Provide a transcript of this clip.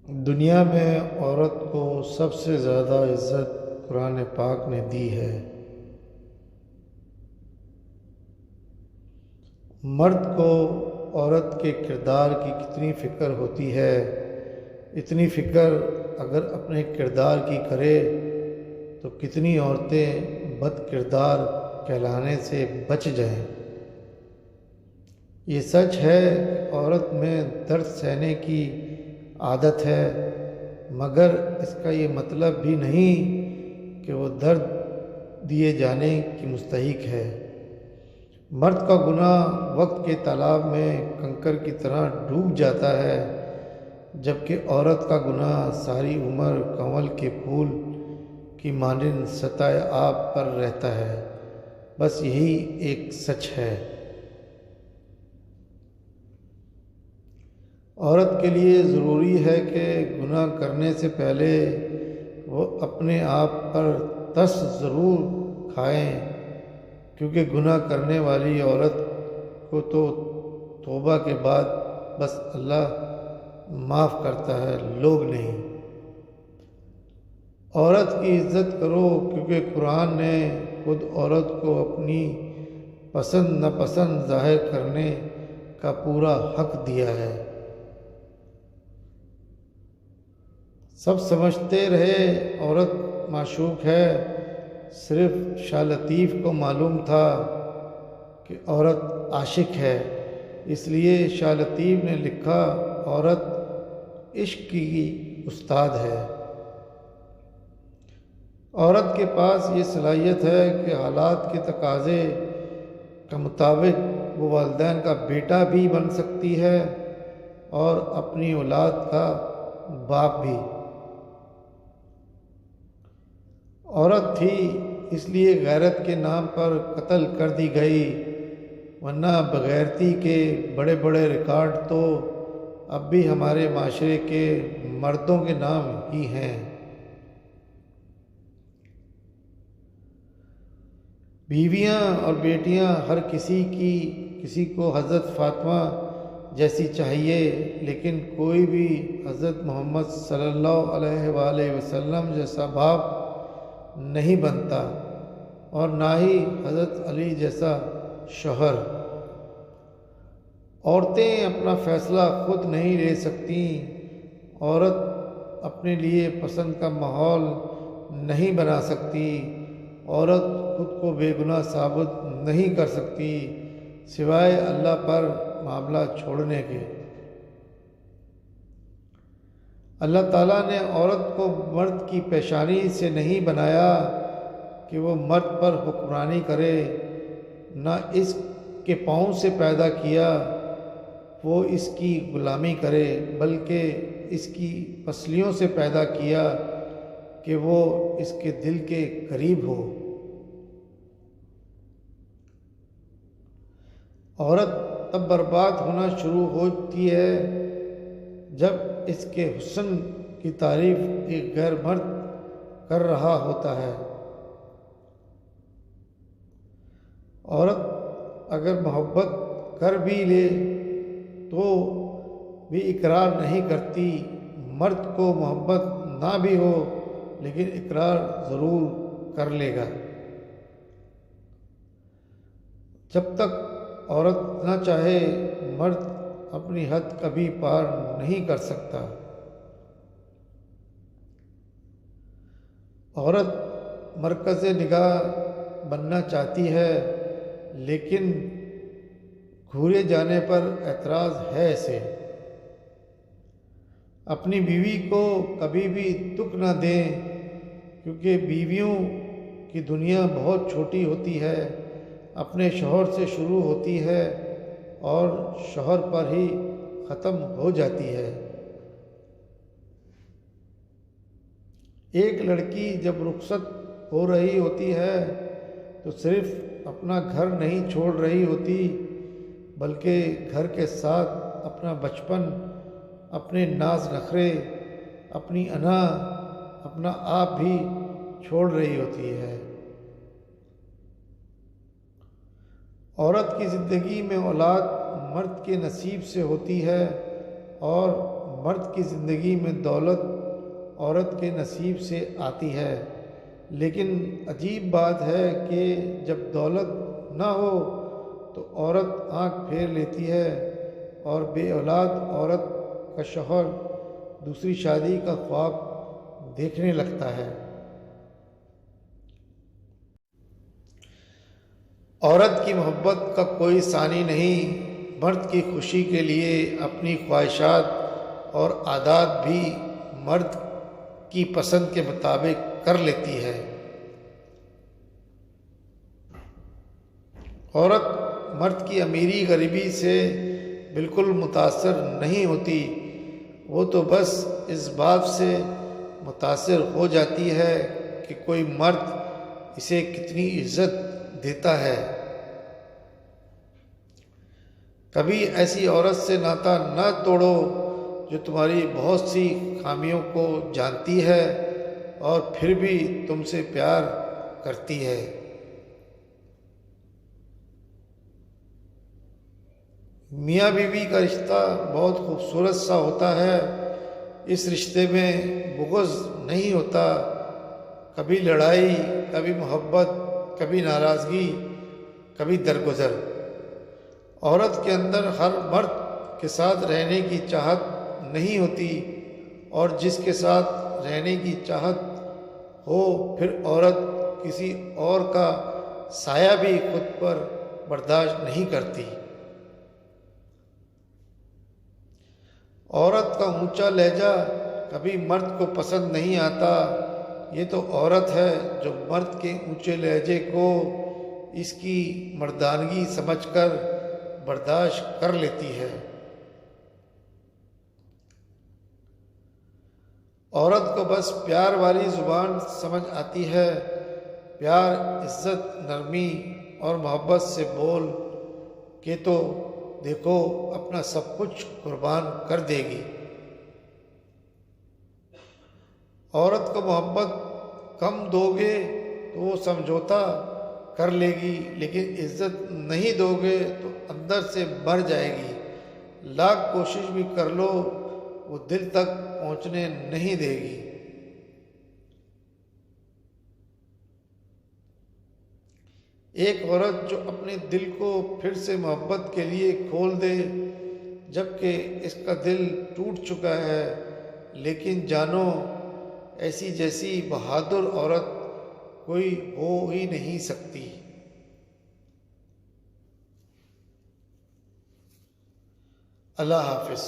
دنیا میں عورت کو سب سے زیادہ عزت قرآن پاک نے دی ہے۔ مرد کو عورت کے کردار کی کتنی فکر ہوتی ہے، اتنی فکر اگر اپنے کردار کی کرے تو کتنی عورتیں بد کردار کہلانے سے بچ جائیں۔ یہ سچ ہے کہ عورت میں درد سہنے کی عادت ہے، مگر اس کا یہ مطلب بھی نہیں کہ وہ درد دیے جانے کی مستحق ہے۔ مرد کا گناہ وقت کے تالاب میں کنکر کی طرح ڈوب جاتا ہے، جبکہ عورت کا گناہ ساری عمر کنول کے پھول کی مانند سطح آب پر رہتا ہے۔ بس یہی ایک سچ ہے۔ عورت کے لیے ضروری ہے کہ گناہ کرنے سے پہلے وہ اپنے آپ پر ترس ضرور کھائیں، کیونکہ گناہ کرنے والی عورت کو تو توبہ کے بعد بس اللہ معاف کرتا ہے، لوگ نہیں۔ عورت کی عزت کرو، کیونکہ قرآن نے خود عورت کو اپنی پسند ناپسند ظاہر کرنے کا پورا حق دیا ہے۔ سب سمجھتے رہے عورت معشوق ہے، صرف شاہ لطیف کو معلوم تھا کہ عورت عاشق ہے، اس لیے شاہ لطیف نے لکھا عورت عشق کی استاد ہے۔ عورت کے پاس یہ صلاحیت ہے کہ حالات کے تقاضے کے مطابق وہ والدین کا بیٹا بھی بن سکتی ہے اور اپنی اولاد کا باپ بھی۔ عورت تھی اس لیے غیرت کے نام پر قتل کر دی گئی، ورنہ بغیرتی کے بڑے بڑے ریکارڈ تو اب بھی ہمارے معاشرے کے مردوں کے نام ہی ہیں۔ بیویاں اور بیٹیاں ہر کسی کو حضرت فاطمہ جیسی چاہیے، لیکن کوئی بھی حضرت محمد صلی اللہ علیہ وآلہ وسلم جیسا باپ نہیں بنتا، اور نہ ہی حضرت علی جیسا شوہر۔ عورتیں اپنا فیصلہ خود نہیں لے سکتیں، عورت اپنے لیے پسند کا ماحول نہیں بنا سکتی، عورت خود کو بے گناہ ثابت نہیں کر سکتی سوائے اللہ پر معاملہ چھوڑنے کے۔ اللہ تعالیٰ نے عورت کو مرد کی پیشانی سے نہیں بنایا کہ وہ مرد پر حکمرانی کرے، نہ اس کے پاؤں سے پیدا کیا وہ اس کی غلامی کرے، بلکہ اس کی پسلیوں سے پیدا کیا کہ وہ اس کے دل کے قریب ہو۔ عورت تب برباد ہونا شروع ہوتی ہے جب اس کے حسن کی تعریف ایک غیر مرد کر رہا ہوتا ہے۔ عورت اگر محبت کر بھی لے تو بھی اقرار نہیں کرتی، مرد کو محبت نہ بھی ہو لیکن اقرار ضرور کر لے گا۔ جب تک عورت نہ چاہے مرد اپنی حد کبھی پار نہیں کر سکتا۔ عورت مرکز نگاہ بننا چاہتی ہے، لیکن گھورے جانے پر اعتراض ہے اسے۔ اپنی بیوی کو کبھی بھی دکھ نہ دیں، کیونکہ بیویوں کی دنیا بہت چھوٹی ہوتی ہے، اپنے شوہر سے شروع ہوتی ہے اور شوہر پر ہی ختم ہو جاتی ہے۔ ایک لڑکی جب رخصت ہو رہی ہوتی ہے تو صرف اپنا گھر نہیں چھوڑ رہی ہوتی، بلکہ گھر کے ساتھ اپنا بچپن، اپنے ناز نخرے، اپنی انا، اپنا آپ بھی چھوڑ رہی ہوتی ہے۔ عورت کی زندگی میں اولاد مرد کے نصیب سے ہوتی ہے اور مرد کی زندگی میں دولت عورت کے نصیب سے آتی ہے، لیکن عجیب بات ہے کہ جب دولت نہ ہو تو عورت آنکھ پھیر لیتی ہے اور بے اولاد عورت کا شوہر دوسری شادی کا خواب دیکھنے لگتا ہے۔ عورت کی محبت کا کوئی ثانی نہیں، مرد کی خوشی کے لیے اپنی خواہشات اور عادات بھی مرد کی پسند کے مطابق کر لیتی ہے۔ عورت مرد کی امیری غریبی سے بالکل متاثر نہیں ہوتی، وہ تو بس اس بات سے متاثر ہو جاتی ہے کہ کوئی مرد اسے کتنی عزت دیتا ہے۔ کبھی ایسی عورت سے ناطہ نہ توڑو جو تمہاری بہت سی خامیوں کو جانتی ہے اور پھر بھی تم سے پیار کرتی ہے۔ میاں بیوی کا رشتہ بہت خوبصورت سا ہوتا ہے، اس رشتے میں بغض نہیں ہوتا، کبھی لڑائی، کبھی محبت، کبھی ناراضگی، کبھی درگزر۔ عورت کے اندر ہر مرد کے ساتھ رہنے کی چاہت نہیں ہوتی، اور جس کے ساتھ رہنے کی چاہت ہو پھر عورت کسی اور کا سایہ بھی خود پر برداشت نہیں کرتی۔ عورت کا اونچا لہجہ کبھی مرد کو پسند نہیں آتا، یہ تو عورت ہے جو مرد کے اونچے لہجے کو اس کی مردانگی سمجھ کر برداشت کر لیتی ہے۔ عورت کو بس پیار والی زبان سمجھ آتی ہے، پیار، عزت، نرمی اور محبت سے بول کے تو دیکھو اپنا سب کچھ قربان کر دے گی۔ عورت کو محبت کم دو گے تو وہ سمجھوتا کر لے گی، لیکن عزت نہیں دو گے تو اندر سے مر جائے گی، لاکھ کوشش بھی کر لو وہ دل تک پہنچنے نہیں دے گی۔ ایک عورت جو اپنے دل کو پھر سے محبت کے لیے کھول دے جبکہ اس کا دل ٹوٹ چکا ہے، لیکن جانو ایسی جیسی بہادر عورت کوئی ہو ہی نہیں سکتی۔ اللہ حافظ۔